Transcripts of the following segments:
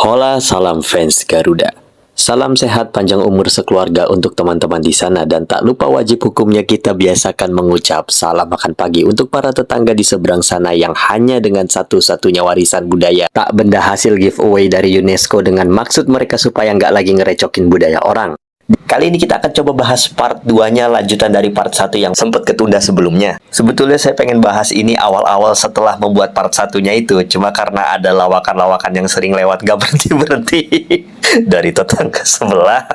Hola, salam fans Garuda. Salam sehat panjang umur sekeluarga untuk teman-teman di sana dan tak lupa wajib hukumnya kita biasakan mengucap salam makan pagi untuk para tetangga di seberang sana yang hanya dengan satu-satunya warisan budaya tak benda hasil giveaway dari UNESCO dengan maksud mereka supaya nggak lagi ngerecokin budaya orang. Kali ini kita akan coba bahas part 2-nya lanjutan dari part 1 yang sempat ketunda sebelumnya. Sebetulnya saya pengen bahas ini awal-awal setelah membuat part 1-nya itu, cuma karena ada lawakan-lawakan yang sering lewat gak berhenti-berhenti dari tetangga sebelah.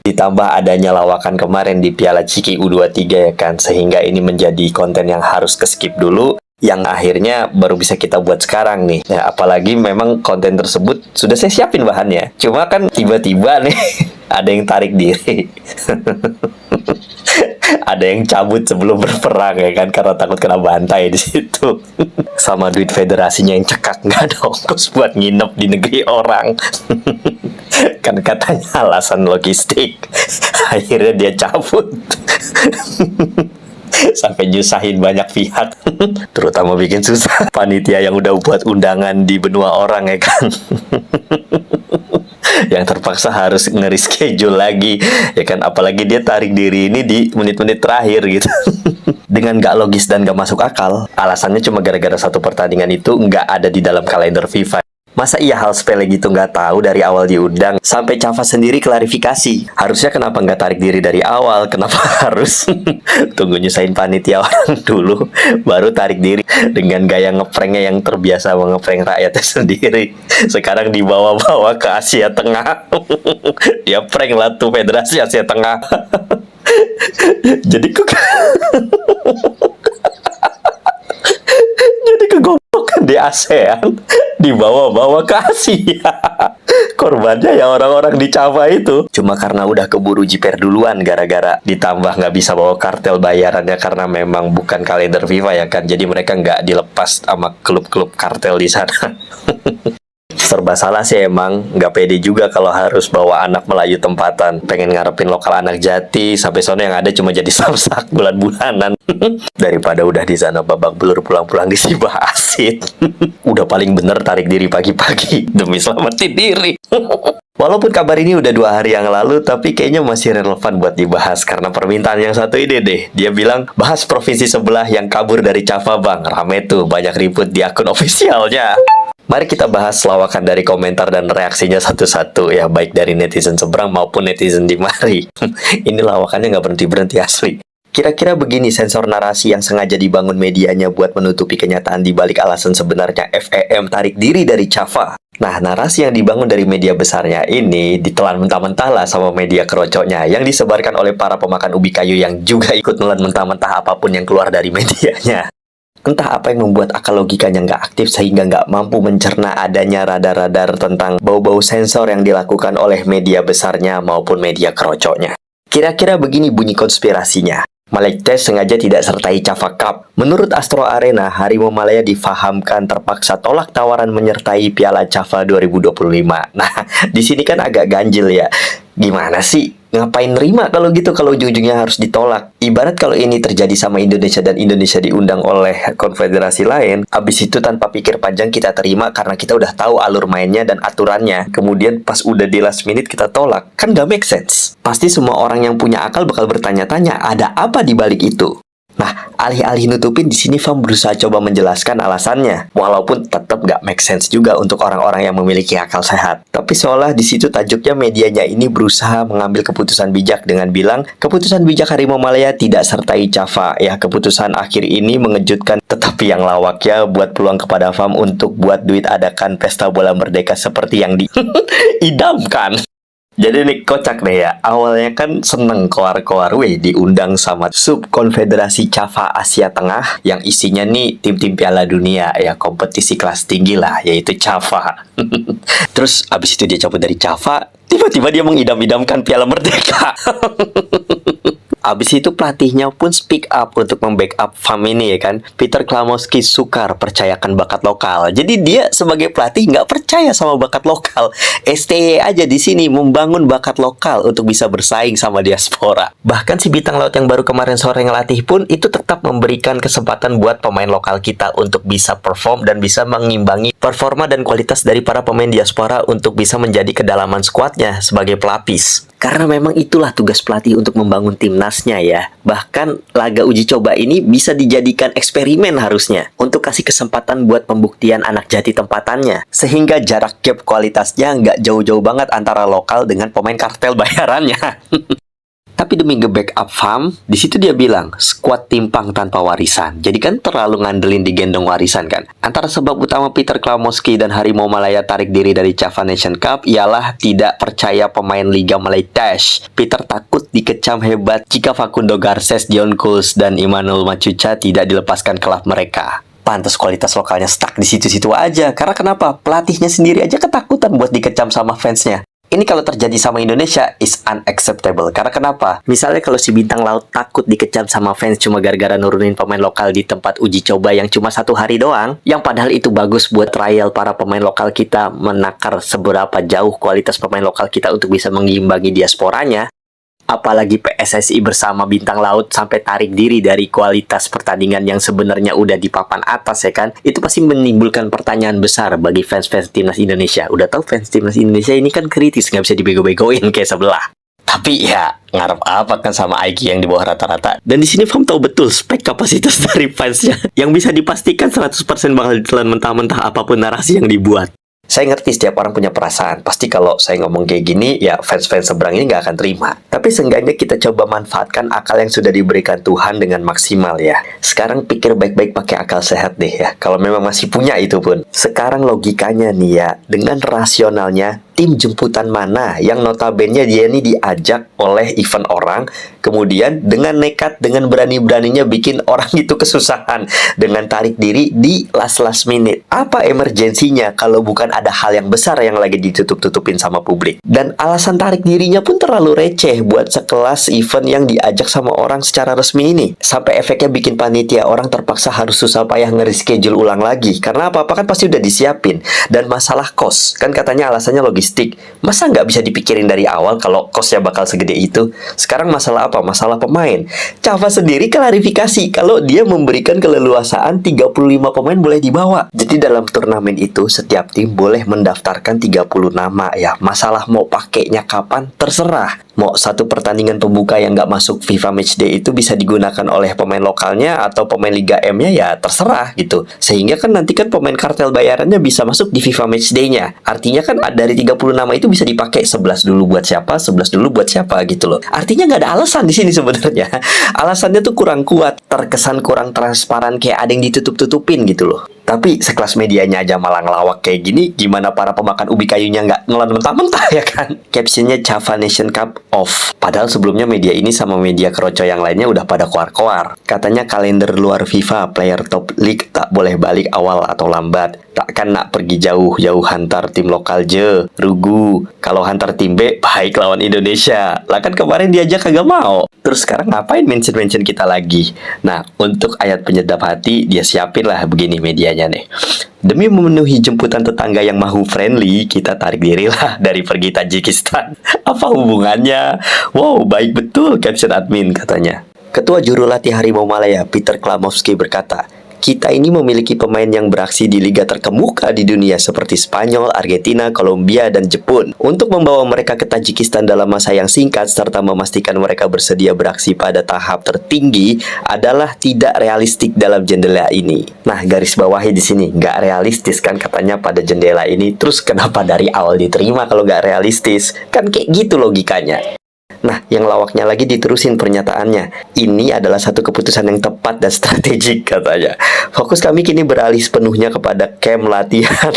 Ditambah adanya lawakan kemarin di Piala Ciki U23 ya kan, sehingga ini menjadi konten yang harus ke-skip dulu, yang akhirnya baru bisa kita buat sekarang nih. Ya, apalagi memang konten tersebut sudah saya siapin bahannya. Cuma kan tiba-tiba nih ada yang tarik diri. Ada yang cabut sebelum berperang ya kan, karena takut kena bantai di situ. Sama duit federasinya yang cekak, nggak ada ongkos buat nginep di negeri orang. Kan katanya alasan logistik. Akhirnya dia cabut. Sampai nyusahin banyak pihak, terutama bikin susah panitia yang udah buat undangan di benua orang ya kan. Yang terpaksa harus nge-reschedule lagi ya kan, apalagi dia tarik diri ini di menit-menit terakhir gitu. Dengan gak logis dan gak masuk akal. Alasannya cuma gara-gara satu pertandingan itu nggak ada di dalam kalender FIFA. Masa iya hal sepele gitu nggak tahu dari awal diundang? Sampai Cafa sendiri klarifikasi. Harusnya kenapa nggak tarik diri dari awal? Kenapa harus tunggu nyusahin panitia orang dulu, baru tarik diri dengan gaya ngepranknya yang terbiasa ngeprank rakyatnya sendiri. Sekarang dibawa-bawa ke Asia Tengah. Dia prank lah tuh Federasi Asia Tengah. Jadi kok jadi kegoblokan di ASEAN dibawa-bawa ke Asia. Korbannya ya orang-orang di Cafa itu. Cuma karena udah keburu jiper duluan, gara-gara ditambah nggak bisa bawa kartel bayarannya karena memang bukan kalender FIFA ya kan. Jadi mereka nggak dilepas sama klub-klub kartel di sana. Serba salah sih emang, nggak pede juga kalau harus bawa anak Melayu tempatan. Pengen ngarepin lokal anak jati, sampai sono yang ada cuma jadi samsak bulan-bulanan. Daripada udah di sana babak belur pulang-pulang disibah asin. Udah paling bener tarik diri pagi-pagi demi selamatin diri. Walaupun kabar ini udah 2 hari yang lalu, tapi kayaknya masih relevan buat dibahas karena permintaan yang satu ini deh. Dia bilang, bahas provinsi sebelah yang kabur dari Cafa bang. Rame tuh, banyak ribut di akun ofisialnya. Mari kita bahas lawakan dari komentar dan reaksinya satu-satu ya, baik dari netizen seberang maupun netizen di mari. Ini lawakannya nggak berhenti-berhenti asli. Kira-kira begini sensor narasi yang sengaja dibangun medianya buat menutupi kenyataan di balik alasan sebenarnya FEM tarik diri dari Cafa. Nah, narasi yang dibangun dari media besarnya ini ditelan mentah-mentah lah sama media kerocoknya yang disebarkan oleh para pemakan ubi kayu yang juga ikut menelan mentah-mentah apapun yang keluar dari medianya. Entah apa yang membuat akal logikanya nggak aktif sehingga nggak mampu mencerna adanya radar-radar tentang bau-bau sensor yang dilakukan oleh media besarnya maupun media kerocoknya. Kira-kira begini bunyi konspirasinya. Malaysia sengaja tidak sertai Cafa Cup. Menurut Astro Arena, Harimau Malaya difahamkan terpaksa tolak tawaran menyertai Piala Cafa 2025. Nah, di sini kan agak ganjil ya. Gimana sih? Ngapain nerima kalau gitu, kalau ujung-ujungnya harus ditolak? Ibarat kalau ini terjadi sama Indonesia dan Indonesia diundang oleh konfederasi lain, abis itu tanpa pikir panjang kita terima karena kita udah tahu alur mainnya dan aturannya. Kemudian pas udah di last minute kita tolak, kan gak make sense. Pasti semua orang yang punya akal bakal bertanya-tanya, ada apa di balik itu? Nah, alih-alih nutupin di sini Fam berusaha coba menjelaskan alasannya, walaupun tetap gak make sense juga untuk orang-orang yang memiliki akal sehat. Tapi seolah di situ tajuknya medianya ini berusaha mengambil keputusan bijak dengan bilang keputusan bijak Harimau Malaya tidak sertai Cafa. Ya, keputusan akhir ini mengejutkan, tetapi yang lawak ya buat peluang kepada Fam untuk buat duit adakan pesta bola merdeka seperti yang diidamkan. Jadi nih kocak deh ya, awalnya kan seneng koar-koar diundang sama subkonfederasi Cafa Asia Tengah yang isinya nih tim-tim Piala Dunia ya, kompetisi kelas tinggi lah, yaitu Cafa. Terus abis itu dia cabut dari Cafa, tiba-tiba dia mengidam-idamkan Piala Merdeka. Abis itu pelatihnya pun speak up untuk membackup Pham ini ya kan. Peter Klamowski sukar percayakan bakat lokal. Jadi dia sebagai pelatih nggak percaya sama bakat lokal. STY aja di sini membangun bakat lokal untuk bisa bersaing sama diaspora. Bahkan si bintang laut yang baru kemarin sore ngelatih pun itu tetap memberikan kesempatan buat pemain lokal kita untuk bisa perform dan bisa mengimbangi performa dan kualitas dari para pemain diaspora untuk bisa menjadi kedalaman skuadnya sebagai pelapis. Karena memang itulah tugas pelatih untuk membangun timnasnya ya. Bahkan laga uji coba ini bisa dijadikan eksperimen harusnya untuk kasih kesempatan buat pembuktian anak jati tempatannya. Sehingga jarak gap kualitasnya nggak jauh-jauh banget antara lokal dengan pemain kartel bayarannya. Tapi demi nge-backup Pham, di situ dia bilang, skuad timpang tanpa warisan. Jadi kan terlalu ngandelin digendong warisan kan. Antara sebab utama Peter Klamowski dan Harimau Malaya tarik diri dari Java Nation Cup ialah tidak percaya pemain Liga Malay Dash. Peter takut dikecam hebat jika Facundo Garces, John Coles, dan Emmanuel Machuca tidak dilepaskan klub mereka. Pantas kualitas lokalnya stuck di situ-situ aja. Karena kenapa? Pelatihnya sendiri aja ketakutan buat dikecam sama fansnya. Ini kalau terjadi sama Indonesia is unacceptable. Karena kenapa? Misalnya kalau si bintang laut takut dikecam sama fans cuma gara-gara nurunin pemain lokal di tempat uji coba yang cuma 1 hari doang, yang padahal itu bagus buat trial para pemain lokal kita menakar seberapa jauh kualitas pemain lokal kita untuk bisa mengimbangi diasporanya. Apalagi PSSI bersama bintang laut sampai tarik diri dari kualitas pertandingan yang sebenarnya udah di papan atas ya kan. Itu pasti menimbulkan pertanyaan besar bagi fans-fans timnas Indonesia. Udah tahu fans timnas Indonesia ini kan kritis, nggak bisa dibego-begoin kayak sebelah. Tapi ya ngarep apa kan sama IQ yang di bawah rata-rata. Dan di sini Pham tahu betul spek kapasitas dari fansnya yang bisa dipastikan 100% bakal ditelan mentah-mentah apapun narasi yang dibuat. Saya ngerti setiap orang punya perasaan. Pasti kalau saya ngomong kayak gini, ya fans-fans seberang ini nggak akan terima. Tapi seenggaknya kita coba manfaatkan akal yang sudah diberikan Tuhan dengan maksimal ya. Sekarang pikir baik-baik pakai akal sehat deh ya. Kalau memang masih punya itu pun. Sekarang logikanya nih ya, dengan rasionalnya, tim jemputan mana yang notabene dia ini diajak oleh event orang, kemudian dengan nekat, dengan berani-beraninya bikin orang itu kesusahan dengan tarik diri di last minute. Apa emergensinya kalau bukan ada hal yang besar yang lagi ditutup-tutupin sama publik? Dan alasan tarik dirinya pun terlalu receh buat sekelas event yang diajak sama orang secara resmi ini. Sampai efeknya bikin panitia orang terpaksa harus susah payah nge-reschedule ulang lagi. Karena apa-apa kan pasti udah disiapin. Dan masalah kos, kan katanya alasannya logistik. Masa nggak bisa dipikirin dari awal kalau kosnya bakal segede itu? Sekarang masalah apa? Masalah pemain. Java sendiri klarifikasi kalau dia memberikan keleluasaan 35 pemain boleh dibawa. Jadi dalam turnamen itu setiap tim boleh mendaftarkan 30 nama ya. Masalah mau pakainya kapan? Terserah. Mau satu pertandingan pembuka yang nggak masuk FIFA Matchday itu bisa digunakan oleh pemain lokalnya atau pemain Liga M-nya ya terserah gitu. Sehingga kan nanti kan pemain kartel bayarannya bisa masuk di FIFA Matchday-nya. Artinya kan dari 30 nama itu bisa dipakai 11 dulu buat siapa, 11 dulu buat siapa gitu loh. Artinya nggak ada alasan di sini sebenarnya. Alasannya tuh kurang kuat, terkesan kurang transparan kayak ada yang ditutup-tutupin gitu loh. Tapi sekelas medianya aja malah ngelawak kayak gini, gimana para pemakan ubi kayunya nggak ngelan mentah-mentah ya kan? Captionnya Java Nation Cup off. Padahal sebelumnya media ini sama media keroco yang lainnya udah pada koar-koar. Katanya kalender luar FIFA, player top league tak boleh balik awal atau lambat. Takkan nak pergi jauh-jauh hantar tim lokal je, rugu. Kalau hantar tim B, baik lawan Indonesia. Lah kan kemarin diajak kagak mau. Terus sekarang ngapain mention-mention kita lagi? Nah, untuk ayat penyedap hati, dia siapin lah begini medianya nih. Demi memenuhi jemputan tetangga yang mahu friendly, kita tarik diri lah dari pergi Tajikistan. Apa hubungannya? Wow, baik betul caption admin katanya. Ketua Juru Latih Harimau Malaya, Peter Klamowski berkata, kita ini memiliki pemain yang beraksi di liga terkemuka di dunia seperti Spanyol, Argentina, Kolombia, dan Jepun. Untuk membawa mereka ke Tajikistan dalam masa yang singkat serta memastikan mereka bersedia beraksi pada tahap tertinggi adalah tidak realistik dalam jendela ini. Nah, garis bawahnya di sini, nggak realistis kan katanya pada jendela ini. Terus kenapa dari awal diterima kalau nggak realistis? Kan kayak gitu logikanya. Nah, yang lawaknya lagi diterusin pernyataannya. Ini adalah satu keputusan yang tepat dan strategik katanya. Fokus kami kini beralih sepenuhnya kepada camp latihan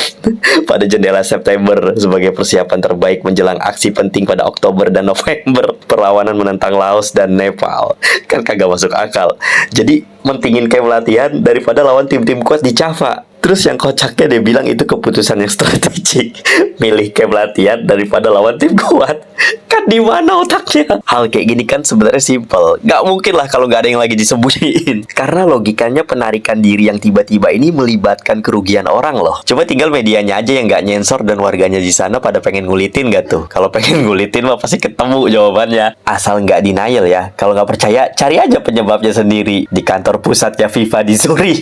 pada jendela September sebagai persiapan terbaik menjelang aksi penting pada Oktober dan November. Perlawanan menentang Laos dan Nepal. Kan kagak masuk akal. Jadi, mentingin camp latihan daripada lawan tim-tim kuat di Java. Terus yang kocaknya dia bilang itu keputusan yang strategik, milih camp latihan daripada lawan tim kuat. Kan di mana otaknya? Hal kayak gini kan sebenarnya simple. Nggak mungkin lah kalau nggak ada yang lagi disembunyiin. Karena logikanya penarikan diri yang tiba-tiba ini melibatkan kerugian orang loh. Coba tinggal medianya aja yang nggak nyensor dan warganya di sana pada pengen ngulitin nggak tuh? Kalau pengen ngulitin mah pasti ketemu jawabannya. Asal nggak denial ya. Kalau nggak percaya, cari aja penyebabnya sendiri di kantor pusatnya FIFA di Zurich.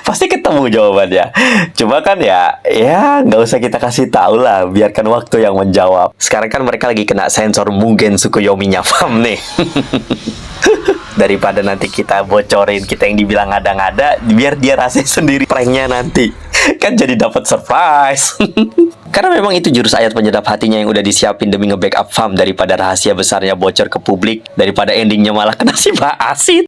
Pasti ketemu jawabannya. Cuma kan ya nggak usah kita kasih tahu lah, biarkan waktu yang menjawab. Sekarang kan mereka lagi kena sensor Mugen Tsukuyomi-nya FAM nih. Daripada nanti kita bocorin, kita yang dibilang ngada-ngada, biar dia rasain sendiri pranknya nanti. Kan jadi dapat surprise. Karena memang itu jurus ayat penyedap hatinya yang udah disiapin demi nge-backup FAM, daripada rahasia besarnya bocor ke publik, daripada endingnya malah kena si Asit.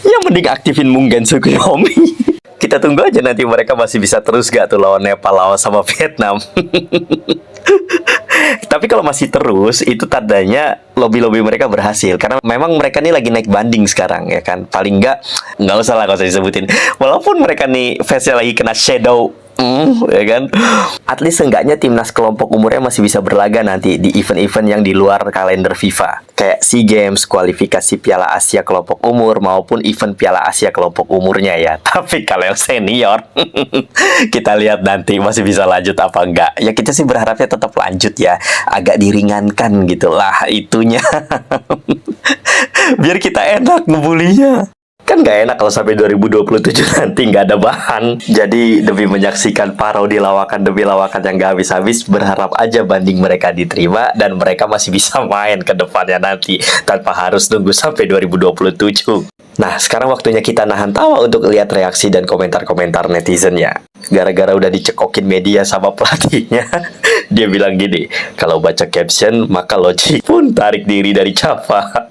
Ya mending aktifin Mugen Tsukuyomi. Kita tunggu aja nanti mereka masih bisa terus gak tuh lawan Nepal, lawan sama Vietnam. Tapi kalau masih terus, itu tandanya lobby-lobby mereka berhasil. Karena memang mereka nih lagi naik banding sekarang ya kan. Paling nggak usah lah, nggak usah disebutin. Walaupun mereka nih fansnya lagi kena shadow, ya kan. At least seenggaknya timnas kelompok umurnya masih bisa berlaga nanti di event-event yang di luar kalender FIFA. Kayak SEA Games, kualifikasi Piala Asia kelompok umur, maupun event Piala Asia kelompok umurnya ya. Tapi kalau yang senior, kita lihat nanti masih bisa lanjut apa enggak. Ya kita sih berharapnya tetap lanjut ya. Agak diringankan gitu lah itunya. Biar kita enak ngebulinya. Kan nggak enak kalau sampai 2027 nanti nggak ada bahan. Jadi demi menyaksikan parodi lawakan demi lawakan yang nggak habis-habis, berharap aja banding mereka diterima dan mereka masih bisa main ke depannya nanti tanpa harus nunggu sampai 2027. Nah, sekarang waktunya kita nahan tawa untuk lihat reaksi dan komentar-komentar netizennya. Gara-gara udah dicekokin media sama pelatihnya, dia bilang gini, kalau baca caption, maka Logic pun tarik diri dari Java.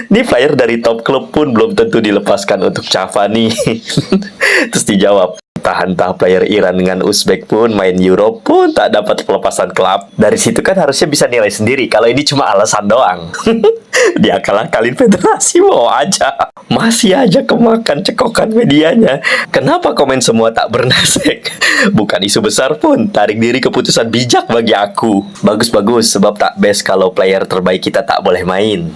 Ini player dari top klub pun belum tentu dilepaskan untuk Java nih. Terus dijawab, entah player Iran dengan Uzbek pun main Euro pun tak dapat pelepasan klub. Dari situ kan harusnya bisa nilai sendiri kalau ini cuma alasan doang. Dia kalah-kalin federasi mau aja. Masih aja kemakan cekokan medianya. Kenapa komen semua tak bernasek? Bukan isu besar pun, tarik diri keputusan bijak bagi aku. Bagus-bagus, sebab tak best kalau player terbaik kita tak boleh main.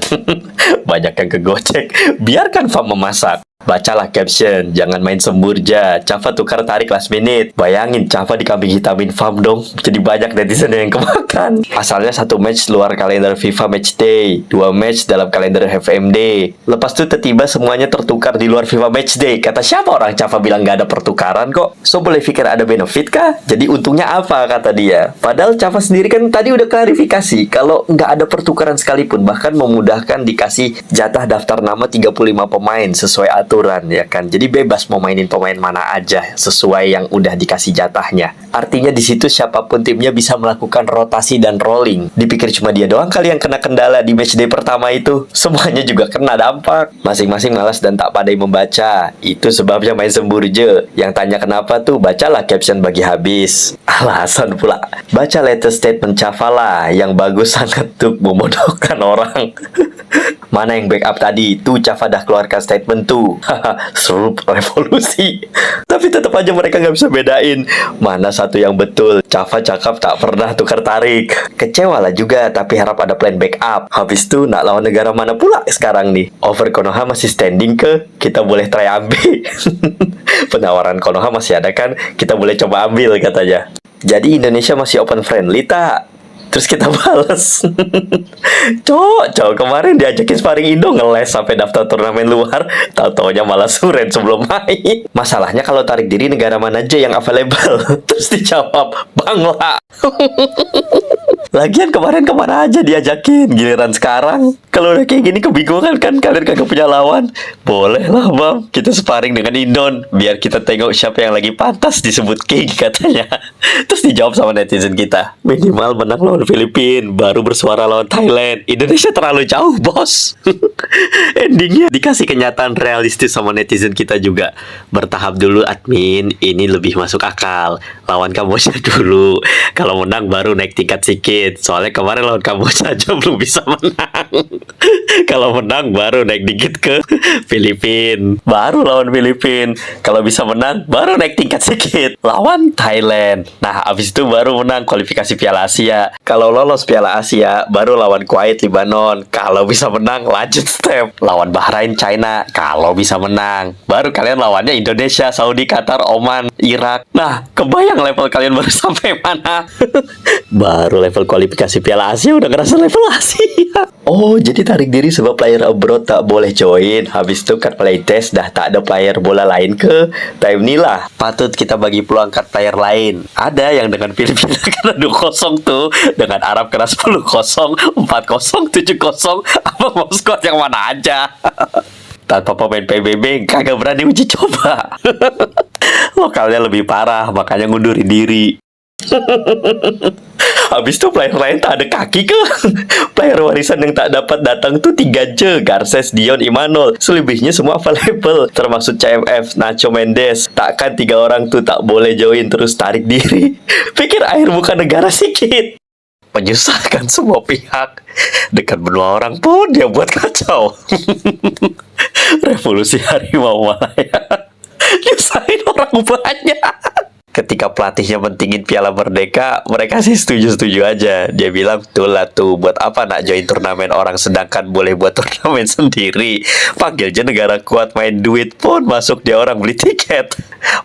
Banyak yang kegocek. Biarkan FAM memasak. Bacalah caption, jangan main semburja. Java tukar tarik last minute. Bayangin Java dikambing hitamin FAM dong. Jadi banyak netizen yang kemakan. Asalnya satu match luar kalender FIFA match day, 2 match dalam kalender FMD. Lepas itu tiba-tiba semuanya tertukar di luar FIFA match day. Kata siapa orang Java bilang gak ada pertukaran kok? So boleh pikir ada benefit kah? Jadi untungnya apa kata dia? Padahal Java sendiri kan tadi udah klarifikasi kalau nggak ada pertukaran sekalipun, bahkan memudahkan dikasih jatah daftar nama 35 pemain sesuai aturan ya kan. Jadi bebas mau mainin pemain mana aja sesuai yang udah dikasih jatahnya. Artinya di situ siapapun timnya bisa melakukan rotasi dan rolling. Dipikir cuma dia doang kali yang kena kendala di matchday pertama itu. Semuanya juga kena dampak. Masing-masing malas dan tak pandai membaca. Itu sebabnya main semburje. Yang tanya kenapa tuh, bacalah caption bagi habis. Alasan pula, baca latest statement Java lah. Yang bagus sangat tuh membodohkan orang. Mana yang backup tadi? Tuh Java dah keluarkan statement tuh. Seru revolusi. Tapi tetap aja mereka nggak bisa bedain mana satu yang betul. Java cakap tak pernah tukar tarik. Kecewa lah juga, tapi harap ada plan backup. Habis itu nak lawan negara mana pula sekarang nih? Over Konoha masih standing ke? Kita boleh try ambil. Penawaran Konoha masih ada kan? Kita boleh coba ambil katanya. Jadi Indonesia masih open friendly tak? Terus kita balas. Cok, kemarin diajakin sparring Indo ngeles sampai daftar turnamen luar, tahu-taunya malah suren sebelum main. Masalahnya kalau tarik diri negara mana aja yang available. Terus dijawab, Bangla. Lagian kemarin kemana aja diajakin, giliran sekarang. Kalau udah kayak gini kebingungan kan, kalian kagak punya lawan. Boleh lah bang, kita sparring dengan Indon, biar kita tengok siapa yang lagi pantas disebut king katanya. Terus dijawab sama netizen kita, minimal menang lawan lawan Filipina, baru bersuara lawan Thailand. Indonesia terlalu jauh, bos. Endingnya dikasih kenyataan realistis sama netizen kita juga. Bertahap dulu admin, ini lebih masuk akal. Lawan Kamboja dulu. Kalau menang baru naik tingkat sedikit. Soalnya kemarin lawan Kamboja aja belum bisa menang. Kalau menang baru naik dikit ke Filipina. Baru lawan Filipina. Kalau bisa menang baru naik tingkat sedikit. Lawan Thailand. Nah, abis itu baru menang kualifikasi Piala Asia. Kalau lolos Piala Asia, baru lawan Kuwait, Lebanon. Kalau bisa menang, lanjut step. Lawan Bahrain, China. Kalau bisa menang. Baru kalian lawannya Indonesia, Saudi, Qatar, Oman, Irak. Nah, kebayang level kalian baru sampai mana? Baru level kualifikasi Piala Asia udah ngerasa level Asia. Oh, jadi tarik diri sebab player abroad tak boleh join. Habis itu cut play test dah tak ada player bola lain ke time inilah. Patut kita bagi peluang cut player lain. Ada yang dengan Filipina kena 2-0 tuh, dengan Arab kena 10-0, 4-0, 7-0. Apa mau squad yang mana aja? Tanpa pemain PBB kagak berani uji coba. Lokalnya lebih parah, makanya ngundurin diri. Habis itu player lain tak ada kaki ke. Player warisan yang tak dapat datang tuh 3 je. Garces, Dion, Imanol. Selebihnya semua available, termasuk CMF, Nacho Mendes. Takkan 3 orang tuh tak boleh join terus tarik diri. Pikir air bukan negara sikit. Menyusahkan semua pihak. Dekat benua orang pun dia buat kacau. Revolusi harimau Malaya. Nyusahin orang banyak. Ketika pelatihnya mentingin Piala Merdeka, mereka sih setuju-setuju aja. Dia bilang, betul lah tuh, buat apa nak join turnamen orang sedangkan boleh buat turnamen sendiri. Panggil aja negara kuat main duit pun masuk dia orang beli tiket.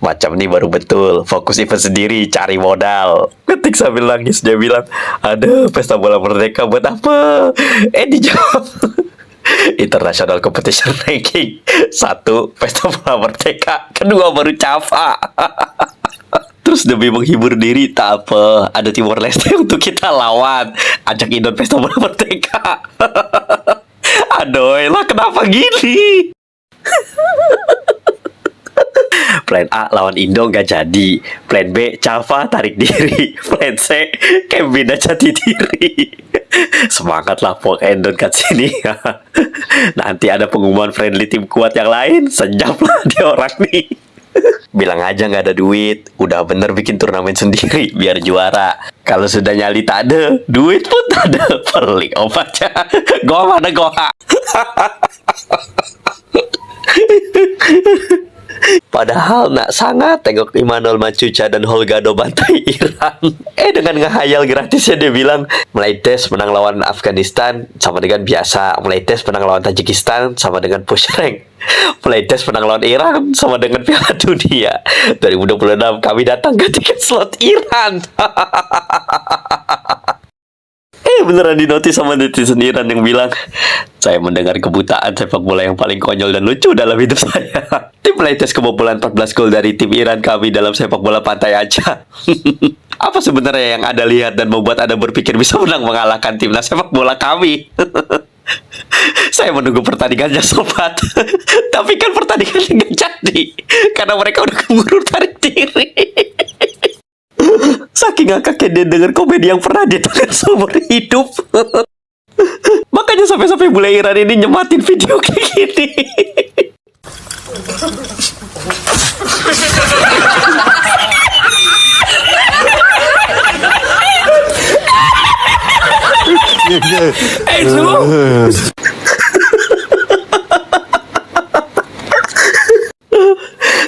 Macam ini baru betul, fokus event sendiri, cari modal. Ketik sambil nangis, dia bilang, aduh, pesta bola merdeka buat apa? Dijawab. International Competition Ranking 1, pesta bola merdeka. 2, baru Java. Terus demi menghibur diri, tak apa, ada Timor Leste untuk kita lawan. Ajak Indon pesta bola merdeka. Aduh lah, kenapa gini? Plan A lawan Indo nggak jadi. Plan B, Java tarik diri. Plan C, Kevin jati diri. Semangatlah Pok Endon kat sini. Nanti ada pengumuman friendly tim kuat yang lain, senyaplah dia orang nih. Bilang aja nggak ada duit, udah bener bikin turnamen sendiri biar juara. Kalau sudah nyali tak ada, duit pun tak ada, pelik aja. Goa mana goa? Padahal nak sangat tengok Imanol Macuca dan Holgado bantai Iran. Dengan ngehayal gratisnya dia bilang, mulai tes menang lawan Afghanistan sama dengan biasa, mulai tes menang lawan Tajikistan sama dengan push rank, mulai tes menang lawan Iran sama dengan Piala Dunia. 2026 kami datang ke tiket slot Iran. Beneran dinotis sama netizen Iran yang bilang, saya mendengar kebutaan sepak bola yang paling konyol dan lucu dalam hidup saya. Tim playtest kebobolan 14 gol dari tim Iran kami dalam sepak bola pantai aja. Apa sebenarnya yang Anda lihat dan membuat Anda berpikir bisa menang mengalahkan timnas sepak bola kami? Saya menunggu pertandingannya sobat. Tapi kan pertandingannya nggak jadi, karena mereka udah keburu tarik diri. Saking ngakaknya dia denger komedi yang pernah dia dengar seumur hidup. Makanya sampai-sampai bule Iran ini nyematin video kayak gini.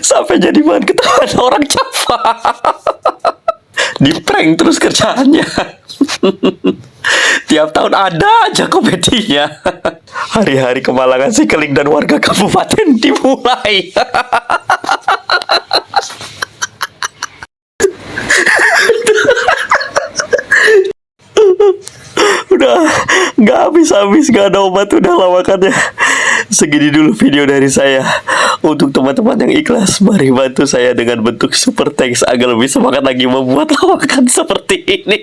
Sampai jadi bahan ketahuan orang Java. Di prank terus kerjaannya. Tiap tahun ada aja komedinya. Hari-hari kemalangan si Keling dan warga kabupaten dimulai. Udah nggak habis-habis, nggak ada obat, udah lawakannya. Segini dulu video dari saya. Untuk teman-teman yang ikhlas, mari bantu saya dengan bentuk super thanks agar lebih semangat lagi membuat lawakan seperti ini.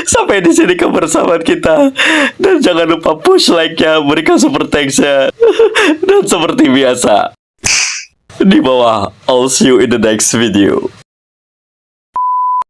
Sampai di sini kebersamaan kita, dan jangan lupa push like-nya, berikan super thanks-nya, dan seperti biasa di bawah, I'll see you in the next video.